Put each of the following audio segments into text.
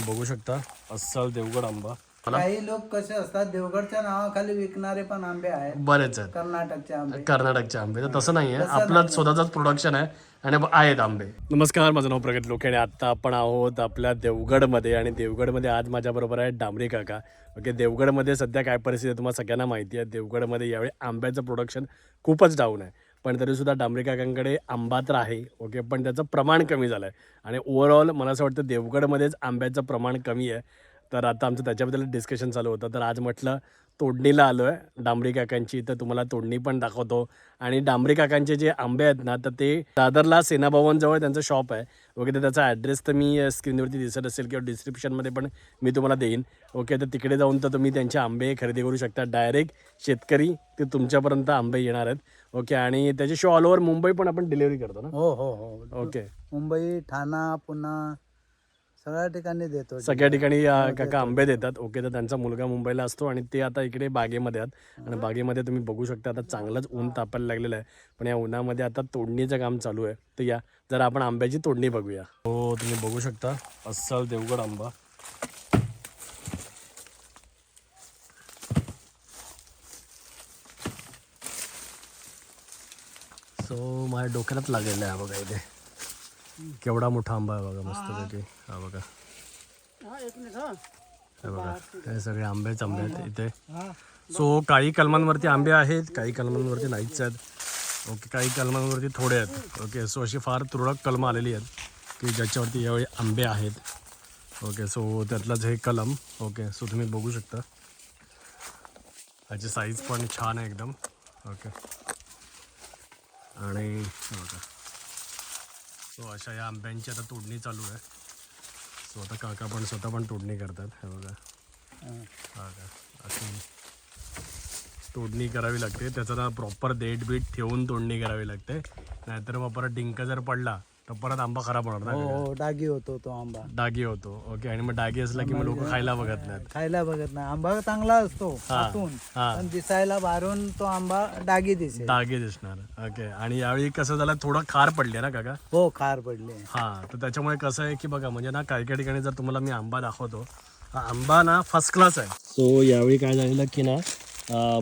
बघू शकता अस्सल देवगड आंबा. काही लोक कसे असतात देवगडच्या नावाखाली विकणारे पण आंबे आहेत, बरेच आहेत कर्नाटकचे आंबे. कर्नाटकचे आंबे. तर तसं नाही आहे, आपलं स्वतःच प्रोडक्शन आहे आणि आहेत आंबे. नमस्कार, माझं नाव प्रगत लोके आणि आता आपण आहोत आपल्या देवगडमध्ये. आणि देवगडमध्ये आज माझ्याबरोबर आहे डांबरे काका. ओके, देवगडमध्ये सध्या काय परिस्थिती आहे तुम्हाला सगळ्यांना माहिती आहे. देवगडमध्ये यावेळी आंब्याचं प्रोडक्शन खूपच डाऊन आहे, पण तरीसुद्धा डांबरे काकांकडे आंबा तर आहे. ओके, पण त्याचं प्रमाण कमी झालं आहे आणि ओव्हरऑल मला असं वाटतं देवगडमध्येच आंब्याचं प्रमाण कमी आहे. तर आता आमचं त्याच्याबद्दल डिस्कशन चालू होतं. तर आज म्हटलं तोडणीला आलो आहे डांबरे काकांची, तर तुम्हाला तोडणी पण दाखवतो. आणि डांबरे काकांचे जे आंबे आहेत ना, तर ते दादरला सेनाभवनजवळ त्यांचं शॉप आहे. ओके, तर त्याचा ॲड्रेस तर मी स्क्रीनवरती दिसत असेल किंवा डिस्क्रिप्शनमध्ये पण मी तुम्हाला देईन. ओके, तर तिकडे जाऊन तर तुम्ही त्यांचे आंबे खरेदी करू शकता. डायरेक्ट शेतकरी ते तुमच्यापर्यंत आंबे येणार आहेत. ओके, आणि त्याच्याशिवाय ऑल ओव्हर मुंबई पण आपण डिलिव्हरी करतो ना. हो हो हो. ओके, मुंबई, ठाणा, पुणे सगळ्या ठिकाणी देतो. सगळ्या ठिकाणी काका आंबे देतात. ओके, तर त्यांचा मुलगा मुंबईला असतो आणि ते आता इकडे बागेमध्ये आहेत. आणि बागेमध्ये तुम्ही बघू शकता आता चांगलंच ऊन तापायला लागलेलं आहे, पण या उन्हामध्ये आता तोडणीचं काम चालू आहे. तर या जरा आपण आंब्याची तोडणी बघूया. हो, तुम्ही बघू शकता अस्सल देवगड आंबा. सो माझ्या डोक्यालाच लागलेलं आहे बघा. इथे केवढा मोठा आंबा आहे बघा, मस्तपैकी. हा बघा, हे बघा, हे सगळे आंबेच आंबे आहेत इथे. सो काही कलमांवरती आंबे आहेत, काही कलमांवरती नाहीच आहेत. ओके, काही कलमांवरती थोडे आहेत. ओके, सो अशी फार तुरळक कलमं आलेली आहेत की ज्याच्यावरती यावेळी आंबे आहेत. ओके, सो त्यातलंच हे कलम. ओके, सो तुम्ही बघू शकता ह्याची साईज पण छान आहे एकदम. ओके, आणि बघा, सो अशा या आंब्यांची आता तोडणी चालू आहे. सो आता काका पण स्वतः पण तोडणी करतात. हे बघा, हा का अशी तोडणी करावी लागते. त्याचा ना प्रॉपर देठ बीट ठेवून तोडणी करावी लागते, नाहीतर मग परत डिंक जर पडला तर परत आंबा खराब होणार ना. हो, डागी होतो तो आंबा. डागी होतो. ओके, आणि मग डागी असला की मग लोक खायला बघत नाहीत. खायला बघत नाही. आंबा चांगला असतो आतून, पण दिसायला बाहेरून तो आंबा डागी दिसेल. डागी दिसणार. ओके, आणि यावेळी कसं झालं, थोडं खार पडले ना काका. हो, खार पडले. हां, तर त्याच्यामुळे कसं आहे की बघा, म्हणजे ना काही काही ठिकाणी जर तुम्हाला मी आंबा दाखवतो, हा आंबा ना फर्स्ट क्लास आहे. सो यावेळी काय झालेलं की ना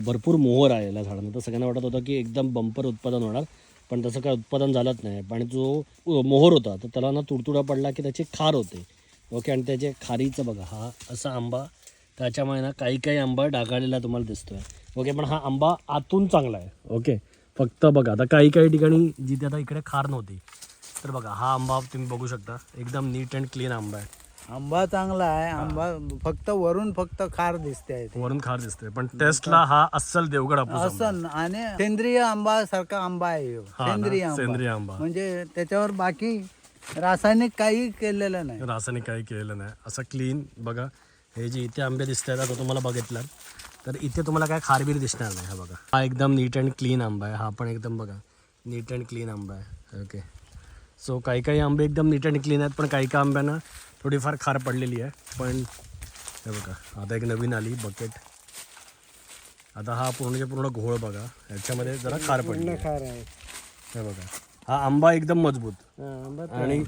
भरपूर मोहर आहे या झाडांना. तर सगळ्यांना वाटत होतं की एकदम बंपर उत्पादन होणार, पण तसं काय उत्पादन झालंच नाही. आणि जो मोहर होता तर त्याला ना तुडतुडा पडला की त्याची खार होते. ओके, आणि त्याचे खारीचं बघा हा असा आंबा, त्याच्यामुळे ना काही काही आंबा डागाळलेला तुम्हाला दिसतोय. ओके, पण हा आंबा आतून चांगला आहे. ओके, फक्त बघा आता काही काही ठिकाणी जिथे आता इकडे खार नव्हती, तर बघा हा आंबा तुम्ही बघू शकता एकदम नीट अँड क्लीन आंबा आहे. आंबा चांगला आहे. आंबा फक्त वरून फक्त खार दिसते आहे ते. वरून खार दिसते, पण टेस्टला हा अस्सल देवगड हापूस आंबा आहे. असं आणि सेंद्रिय आंबा सारखा आंबा आहे ह्यो. हा ना, सेंद्रिय सेंद्रिय आंबा. म्हणजे त्याच्यावर बाकी रासायनिक काही केलेलं नाही. रासायनिक काही केलेलं नाही, असं क्लीन. बघा हे जे इथे आंबे दिसत आहेत आता तुम्हाला बघितलं तर इथे तुम्हाला काय खारबीर दिसणार नाही. हा बघा, हा एकदम नीट अँड क्लीन आंबा आहे. हा पण एकदम बघा नीट अँड क्लीन आंबा आहे. ओके, सो काही काही आंबे एकदम नीट अँड क्लीन आहेत, पण काही काही आंब्यांना थोडीफार खार पडलेली आहे. पण हे बघा, आता एक नवीन आली बकेट. आता हा पूर्णच्या पूर्ण घोळ बघा, ह्याच्यामध्ये जरा खार पडली आहे. खार आहे. हे बघा, हा आंबा एकदम मजबूत. आंबा आणि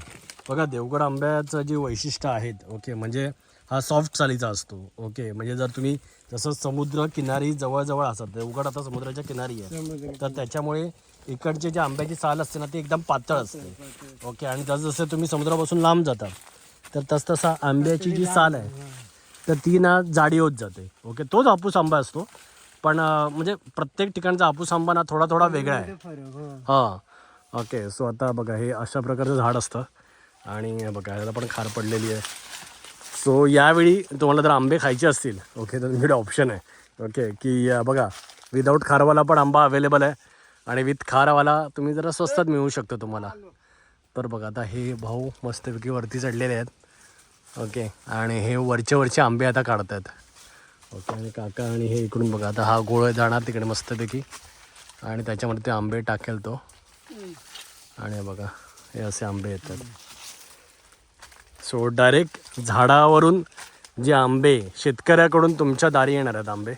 बघा देवगड आंब्याचं जे वैशिष्ट्य आहेत, ओके, म्हणजे हा सॉफ्ट सालीचा असतो. ओके, म्हणजे जर तुम्ही जसं समुद्र किनारी जवळजवळ असतात, देवगड आता समुद्राच्या किनारी आहे, तर त्याच्यामुळे इकडचे जे आंब्याची साल असते ना ती एकदम पातळ असते. ओके, आणि जसं तुम्ही समुद्रापासून लांब जाता तर तसतसा आंब्याची जी साल आहे तर ती ना जाडी होत जाते. ओके, तोच हापूस आंबा असतो, पण म्हणजे प्रत्येक ठिकाणचा हापूस आंबा ना थोडा थोडा वेगळा आहे. हां, ओके, सो आता बघा हे अशा प्रकारचं झाड असतं आणि हे बघा याला पण खार पडलेली आहे. सो यावेळी तुम्हाला जर आंबे खायचे असतील, ओके, तर तुमच्याकडे ऑप्शन आहे. ओके, की बघा विदाऊट खारवाला पण आंबा अवेलेबल आहे आणि विथ खारवाला तुम्ही जरा स्वस्तात मिळू शकतो तुम्हाला. तर बघा आता हे भाऊ मस्तपैकी वरती चढलेले आहेत. ओके, आणि हे वरचे आंबे आता काढत आहेत. ओके, आणि काका आणि हे इकडून बघा आता हा गोळ जाणार तिकडे मस्तपैकी आणि त्याच्यामध्ये ते आंबे टाकेल तो. आणि हे बघा हे असे आंबे येतात. सो डायरेक्ट झाडावरून जे आंबे शेतकऱ्याकडून तुमच्या दारी येणार आहेत आंबे.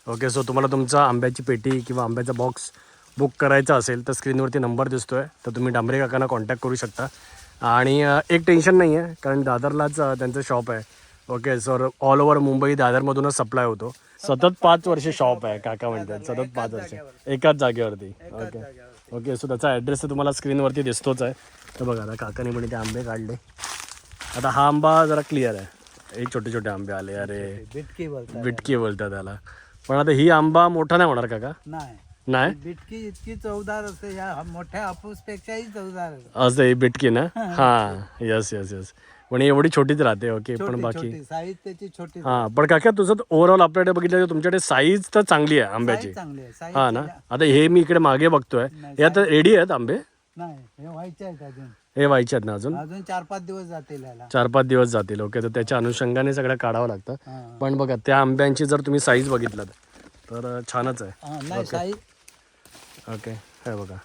ओके, सो तुम्हाला तुमचा आंब्याची पेटी किंवा आंब्याचा बॉक्स बुक करायचा असेल तर स्क्रीनवरती नंबर दिसतो आहे, तर तुम्ही डांबरे काकांना कॉन्टॅक्ट करू शकता आणि एक टेन्शन नाही आहे कारण दादरलाच त्यांचं शॉप आहे. Okay sir all over Mumbai दादरमधूनच सप्लाय होतो. सतत 5 वर्ष शॉप आहे काका म्हणतात, सतत 5 वर्ष एकाच जागेवरती. ओके ओके सो त्याचा ॲड्रेस तर तुम्हाला स्क्रीनवरती दिसतोच आहे. तर बघा आता काकाने म्हणे ते आंबे काढले. आता हा आंबा जरा क्लिअर आहे, हे छोटे छोटे आंबे आले. अरे बिटकी बोलतात त्याला. पण आता ही आंबा मोठा नाही होणार काका? नाही बिटकी इतकी चवदार असते, या मोठ्या हापूस पेक्षाही चवदार असं ही बिटकी ना. हां यस यस यस. पण एवढी छोटीच राहते. ओके पण बाकी साईज त्याची छोटी. हां पण काका तुझं ओव्हरऑल आपल्याकडे बघितलं तर तुमच्याकडे साईज तर चांगली आहे आंब्याची. हां ना. आता हे मी इकडे मागे बघतोय, हे आता रेडी आहेत आंबे? नाही, हे व्हायचे आहेत अजून. हे व्हायचे आहेत ना अजून? 4-5 दिवस जातील याला. 4-5 दिवस जातील. ओके तर त्याच्या अनुषंगाने सगळं काढावं लागतं. पण बघा त्या आंब्यांची जर तुम्ही साईज बघितलं तर छानच आहे. ओके हे बघा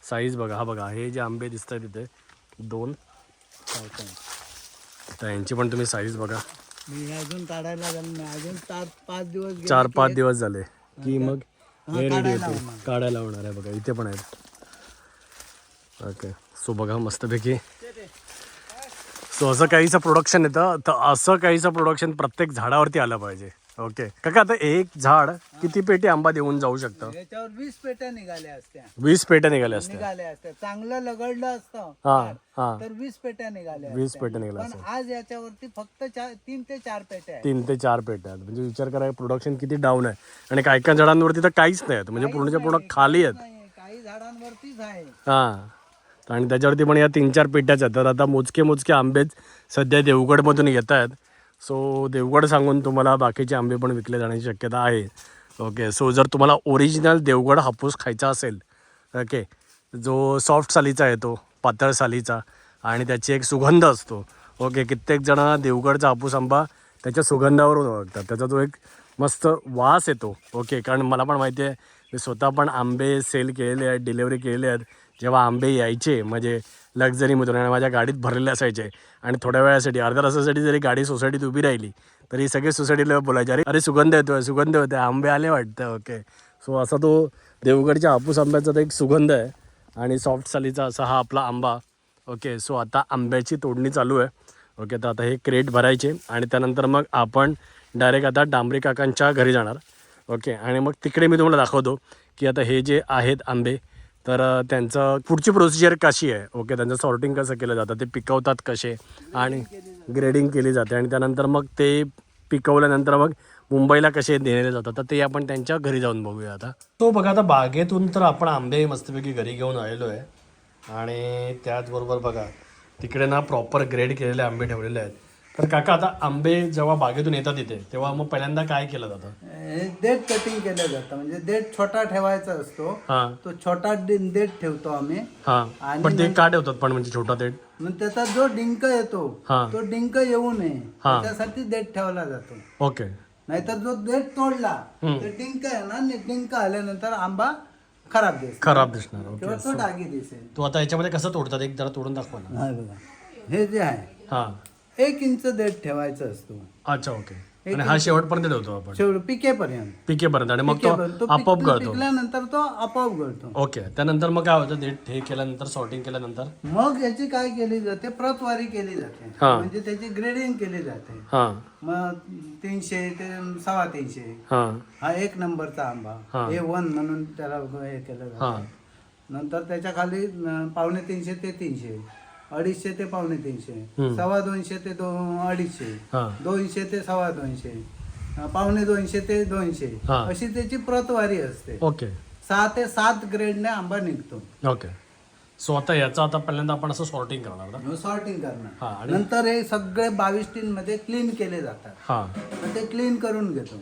साईज बघा. हा बघा हे जे आंबे दिसत आहेत तिथे 2, तर यांची पण तुम्ही साईज बघा. मी अजून काढायला अजून 4-5 दिवस 4-5 दिवस झाले की मग हे रेडी होते, काढायला होणार आहे. बघा इथे पण आहेत. ओके सो बघा मस्तपैकी. सो असं काहीचं प्रोडक्शन येतं, तर असं काहीचं प्रोडक्शन प्रत्येक झाडावरती आलं पाहिजे. ओके काका आता एक झाड किती पेटी आंबा देऊन जाऊ शकतं? याच्यावर 20 पेट्या निघाल्या असत्या. 20 पेट्या निघाल्या असत्या. चांगलं लगडलं असतं तर 20 पेट्या निघाल्या. 20 पेट्या निघाल्या पण आज याच्यावरती फक्त 3 ते 4 पेट्या आहेत. 3 ते 4 पेट्या आहेत. म्हणजे विचार करा प्रोडक्शन किती डाऊन आहे. आणि काही काही झाडांवरती तर काहीच नाही आहेत, म्हणजे पूर्णच्या पूर्ण खाली आहेत. काही झाडांवरतीच आहे. आणि त्याच्यावरती पण या 3-4 पेट्याच आहेत. तर आता मोजके आंबेच सध्या देवगडमधून येत आहेत. सो देवगड सांगून तुम्हाला बाकीचे आंबे पण विकले जाण्याची शक्यता आहे. ओके सो जर तुम्हाला ओरिजिनल देवगड हापूस खायचा असेल, ओके जो सॉफ्ट सालीचा येतो, पातळ सालीचा, आणि त्याची एक सुगंध असतो. ओके कित्येक जण देवगडचा हापूस आंबा त्याच्या सुगंधावरून ओळखतात. त्याचा जो एक मस्त वास येतो. ओके कारण मला पण माहिती आहे, मी स्वतः पण आंबे सेल केलेले आहेत, डिलेवरी केलेले आहेत. जेव्हा आंबे यायचे म्हणजे लक्झरीमधून आणि माझ्या गाडीत भरलेले असायचे, आणि थोड्या वेळासाठी अर्ध्या तासासाठी जरी गाडी सोसायटीत उभी राहिली तरी सगळे सोसायटीला बोलायचे अरे सुगंध येतोय, सुगंध होते, आंबे आले वाटतं. ओके सो असा तो देवगडच्या हापूस आंब्याचा तो एक सुगंध आहे. आणि सॉफ्ट सालीचा असा हा आपला आंबा. ओके सो आता आंब्याची तोडणी चालू आहे. ओके तर आता हे क्रेट भरायचे आणि त्यानंतर मग आपण डायरेक्ट आता डांबरे काकांच्या घरी जाणार. ओके आणि मग तिकडे मी तुम्हाला दाखवतो की आता हे जे आहेत आंबे, तर त्यांचं पुढची प्रोसिजर कशी आहे. ओके त्यांचं सॉर्टिंग कसं केलं जातं, ते पिकवतात कसे, आणि ग्रेडिंग केली जाते, आणि त्यानंतर मग ते पिकवल्यानंतर मग मुंबईला कसे नेले जातात, तर ते आपण त्यांच्या घरी जाऊन बघूया. आता तो बघा आता बागेतून तर आपण आंबे मस्तपैकी घरी घेऊन आलेलो आहे. आणि त्याचबरोबर बघा तिकडे ना प्रॉपर ग्रेड केलेले आंबे ठेवलेले आहेत. तर काका आता आंबे जेव्हा बागेतून येतात तिथे तेव्हा मग पहिल्यांदा काय केलं जातं? देठ कटिंग केलं जातं. म्हणजे देठ छोटा ठेवायचा असतो, तो छोटा देठ ठेवतो आम्ही. आणि पण ते का ठेवतात पण, म्हणजे छोटा देठ? मग त्याचा जो डिंक येतो तो डिंक येऊ नये त्यासाठी देठ ठेवला जातो. ओके नाहीतर जो देठ तोडला तर डिंक आहे ना, डिंक आल्यानंतर आंबा खराब दिसणार किंवा तो डागी दिसेल. तो आता याच्यामध्ये कसं तोडतात, एक जरा तोडून दाखवा ना. हे जे आहे 1 इंच देठ ठेवायचा असतो. अच्छा ओके. आणि हा शेवटपर्यंत ठेवतो आपण, पिकेपर्यंत, आणि मग तो आपोआप गळतो. पिकल्यानंतर तो आपोआप गळतो. ओके त्यानंतर मग काय होतं, देठ हे केल्यानंतर सॉर्टिंग केल्यानंतर मग याची काय केली जाते, प्रतवारी केली जाते. म्हणजे त्याची ग्रेडिंग केली जाते. मग 300 ते 350 हा 1 नंबरचा आंबा, A1 म्हणून त्याला हे केलं जातं. नंतर त्याच्या खाली 250 ते 300, 250 ते 350, 250 ते 250, 200 ते 250, 250 ते 200, अशी त्याची प्रतवारी असते. ओके 6 ते 7 ग्रेडने आंबा निघतो. ओके सो आता याचा आता पहिल्यांदा आपण असं सॉर्टिंग करणार. सॉर्टिंग करणार, नंतर हे सगळे 22 टीन मध्ये क्लीन केले जातात. ते क्लीन करून घेतो.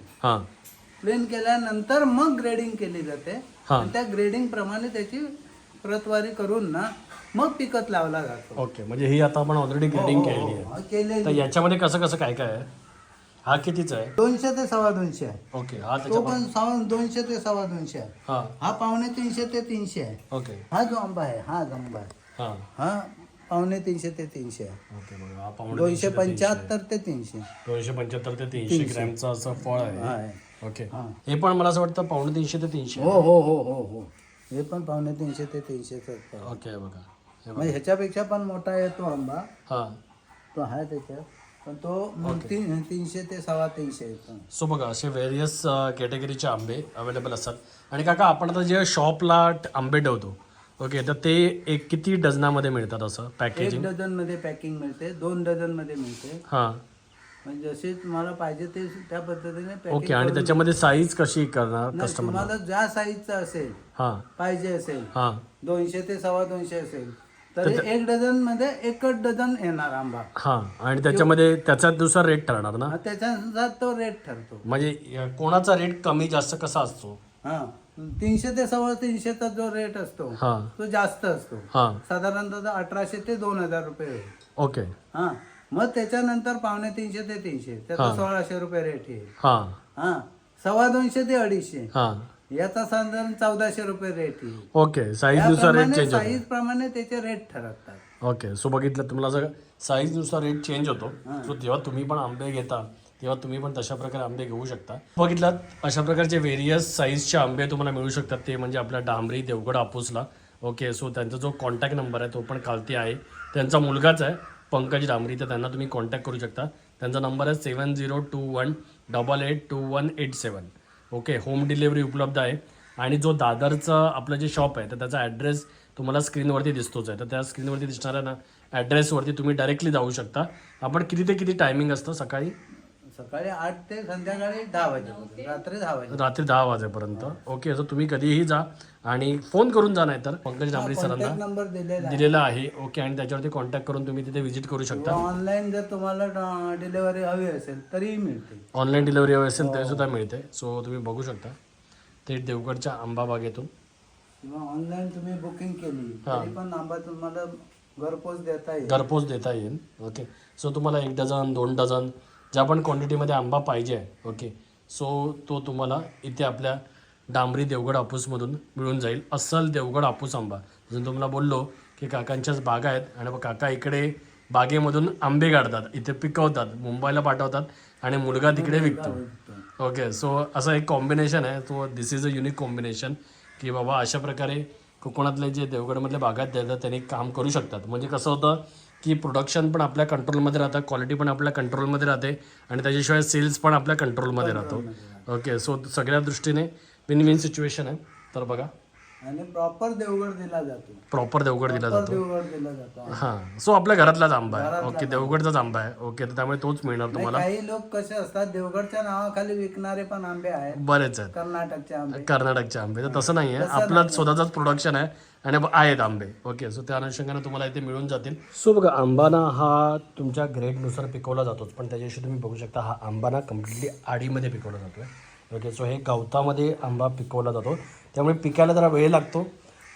क्लीन केल्यानंतर मग ग्रेडिंग केली जाते. त्या ग्रेडिंग प्रमाणे त्याची प्रतवारी करून ना मग पिकत लावला जातो. ओके म्हणजे ही आता आपण ऑलरेडी ग्रेडिंग केलेली आहे. तर याच्यामध्ये कसं कसं काय काय आहे? हा कितीचा आहे? 200 ते 250 आहे. ओके तो पण 200 ते 250 आहे. हा 250 ते 300 आहे. ओके हा जो आंबा आहे हा 250 ते 300 आहे. ओके बघा 275 ते 300, 275 ते 300 ग्रॅमचं असं फळ आहे. ओके हे पण मला असं वाटतं 250 ते 300. हो हे पण 250 ते 300. ओके बघा म्हणजे ह्याच्यापेक्षा पण मोठा आहे तो आंबा, हां. तो आहे त्याच्यात, पण तो 300 ते 350 येतो. सो बघा असे व्हेरियस कॅटेगरीचे आंबे अवेलेबल असतात. आणि काका आपण आता जे शॉपला आंबे ठेवतो, ओके, तर ते एक किती डझनामध्ये मिळतात असं 1 पॅकेजिंग? डझन मध्ये पॅकिंग मिळते, 2 डझन मध्ये मिळते. हां. म्हणजे जसे तुम्हाला पाहिजे ते त्या पद्धतीने ओके. पॅकिंग आणि त्याच्यामध्ये साईज कशी करणार नाही, कस्टमर? तुम्हाला ज्या साईजचं असेल हां पाहिजे असेल, हां 200 ते 250 असेल तर 1 डझन मध्ये 1 डझन येणार आंबा. हां. आणि त्याच्यामध्ये त्याच्यानुसार रेट ठरणार ना? त्याच्यानुसार तो रेट ठरतो. म्हणजे कोणाचा रेट कमी जास्त कसा असतो? हा 300 ते 350चा जो रेट असतो हां तो जास्त असतो. हां. साधारणतः 1800 ते 2000 रुपये होईल. ओके. हा मग त्याच्यानंतर 250 ते 300 त्याचा 1600 रुपये रेट येईल. हां हा 250 ते 250 हां. याचा साधारण 1400 रुपये रेट येईल. ओके. साईजनुसार रेट चेंज होतो. साईज प्रमाणे त्याचे रेट ठरवतात. ओके. सो बघितलं तुम्हाला जर साईजनुसार रेट चेंज होतो. सो जेव्हा तुम्ही पण आंबे घेता तेव्हा तुम्ही पण तशा प्रकारे आंबे घेऊ शकता. बघितलात अशा प्रकारचे व्हेरियस साईजचे आंबे तुम्हाला मिळू शकतात. ते म्हणजे आपल्या डांबरी देवगड हापूसला. ओके. सो त्यांचा जो कॉन्टॅक्ट नंबर आहे तो पण खालती आहे. त्यांचा मुलगाच आहे पंकज डांबरी, तर त्यांना तुम्ही कॉन्टॅक्ट करू शकता. त्यांचा नंबर आहे 7021882187. ओके. होम डिलिव्हरी उपलब्ध आहे. आणि जो दादरचं आपलं जे शॉप आहे तर त्याचा ॲड्रेस तुम्हाला स्क्रीनवरती दिसतोच आहे. तर त्या स्क्रीनवरती दिसणाऱ्या ना ॲड्रेसवरती तुम्ही डायरेक्टली जाऊ शकता. आपण किती ते किती टायमिंग असतं? सकाळी 8 ते संध्याकाळी 10 वाजेपर्यंत, रात्री 10 वाजे. रात्री 10 वाजेपर्यंत. ओके. सो तुम्ही कधीही जा आणि फोन करून जा, नाही तर पंकज डांबरी सरांना नंबर दिलेला आहे. ओके. आणि त्याच्यावरती कॉन्टॅक्ट करून तुम्ही तिथे व्हिजिट करू शकता. ऑनलाईन जर तुम्हाला डिलिव्हरी हवी असेल तरीही मिळते. ऑनलाईन डिलिव्हरी हवी असेल तरी सुद्धा मिळते. सो तुम्ही बघू शकता ते देवगडच्या आंबा बागेतून. किंवा ऑनलाईन तुम्ही बुकिंग केली तरी पण आंबा तुम्हाला घरपोच देता येईल. घरपोच देता येईल. ओके. सो तुम्हाला 1 डझन 2 डझन ज्या पण क्वांटिटीमध्ये आंबा पाहिजे आहे, ओके, सो तो तुम्हाला इथे आपल्या डांबरी देवगड हापूसमधून मिळून जाईल. अस्सल देवगड हापूस आंबा. जसं तुम्हाला बोललो की काकांच्याच बागा आहेत आणि मग काका इकडे बागेमधून आंबे काढतात, इथे पिकवतात, मुंबईला पाठवतात आणि मुलगा तिकडे विकतो. ओके. सो असं एक कॉम्बिनेशन आहे. तो दिस इज अ युनिक कॉम्बिनेशन की बाबा अशा प्रकारे कोकणातले जे देवगडमधले बागात देतात त्यांनी काम करू शकतात. म्हणजे कसं होतं की प्रोडक्शन पण आपल्या कंट्रोलमध्ये राहतं, क्वालिटी पण आपल्या कंट्रोलमध्ये राहते आणि त्याच्याशिवाय सेल्स पण आपल्या कंट्रोलमध्ये राहतो. ओके. सो सगळ्या दृष्टीने विन विन सिच्युएशन आहे. तर बघा आणि प्रॉपर देवगड दिला जातो. प्रॉपर देवगड दिला जातो. देवगड दिला जातो. हां. सो आपल्या घरातलाच आंबा आहे. ओके. देवगडचाच आंबा आहे. ओके. तर त्यामुळे तोच मिळणार तुम्हाला. काही लोक कसे असतात देवगडच्या नावाखाली विकणारे पण आंबे आहेत, बरेच आहेत कर्नाटकचे आंबे. कर्नाटकचे आंबे. तर तसं नाही आहे, आपलं स्वतःचाच प्रोडक्शन आहे आणि आहेत आंबे. ओके. सो त्या अनुषंगाने तुम्हाला इथे मिळून जातील. सो बघा आंबाना हा तुमच्या ग्रेडनुसार पिकवला जातोच, पण त्याच्याशी तुम्ही बघू शकता हा आंबाना कम्प्लिटली आडीमध्ये पिकवला जातो आहे. ओके. सो हे गवतामध्ये आंबा पिकवला जातो, त्यामुळे पिकायला जरा वेळ लागतो,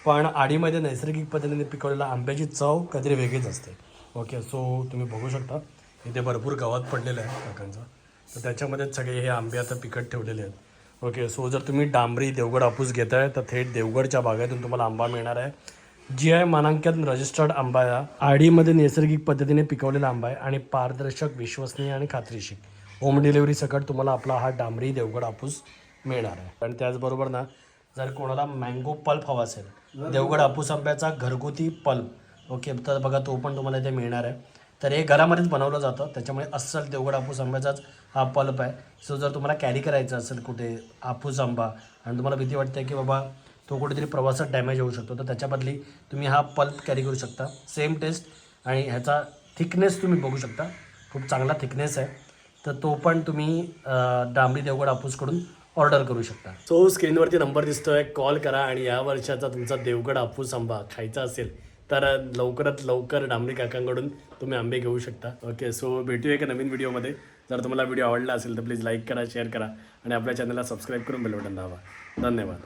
पण आडीमध्ये नैसर्गिक पद्धतीने पिकवलेल्या आंब्याची चव कधीतरी वेगळीच असते. ओके. सो तुम्ही बघू शकता इथे भरपूर गवत पडलेलं आहे काकांचं, तर त्याच्यामध्येच सगळे हे आंबे आता पिकत ठेवलेले आहेत. ओके. सो जर तुम्ही डांबरी देवगड हापूस घेताय तर थेट देवगडच्या बागेतून तुम्हाला आंबा मिळणार आहे. GI मानांकन रजिस्टर्ड आंबा आहे. आडीमध्ये नैसर्गिक पद्धतीने पिकवलेला आंबा आहे आणि पारदर्शक, विश्वसनीय आणि खात्रीशीर होम डिलिव्हरी सकट तुम्हाला आपला हा डांबरी देवगड हापूस मिळणार आहे. आणि त्याचबरोबर ना जर कोणाला मँगो पल्प हवा असेल, देवगड हापूस आंब्याचा घरगुती पल्प, ओके, तर बघा तो पण तुम्हाला इथे मिळणार आहे. तर हे घरामध्येच बनवलं जातं, त्याच्यामुळे अस्सल देवगड हापूस आंब्याचाच हा पल्प आहे. सो जर तुम्हाला कॅरी करायचं असेल कुठे हापूस आंबा आणि तुम्हाला भीती वाटते की बाबा तो कुठेतरी प्रवासात डॅमेज होऊ शकतो, तर त्याच्या बदली तुम्ही हा पल्प कॅरी करू शकता. सेम टेस्ट आणि ह्याचा थिकनेस तुम्ही बघू शकता, खूप चांगला थिकनेस आहे. तर तो पण तुम्ही डांबरी देवगड हापूसकडून ऑर्डर करू शकता. सो स्क्रीनवरती नंबर दिसतोय, कॉल करा आणि या वर्षाचा तुमचा देवगड हापूस आंबा खायचा असेल तर लवकरात लवकर डांबरी काकांकडून तुम्ही आंबे घेऊ शकता. ओके. सो भेटूया एका नवीन व्हिडिओमध्ये. जर तुम्हाला व्हिडिओ आवडला असेल तर प्लीज लाईक करा, शेअर करा आणि आपल्या चॅनलला सबस्क्राईब करून बेल बटन दाबा. धन्यवाद.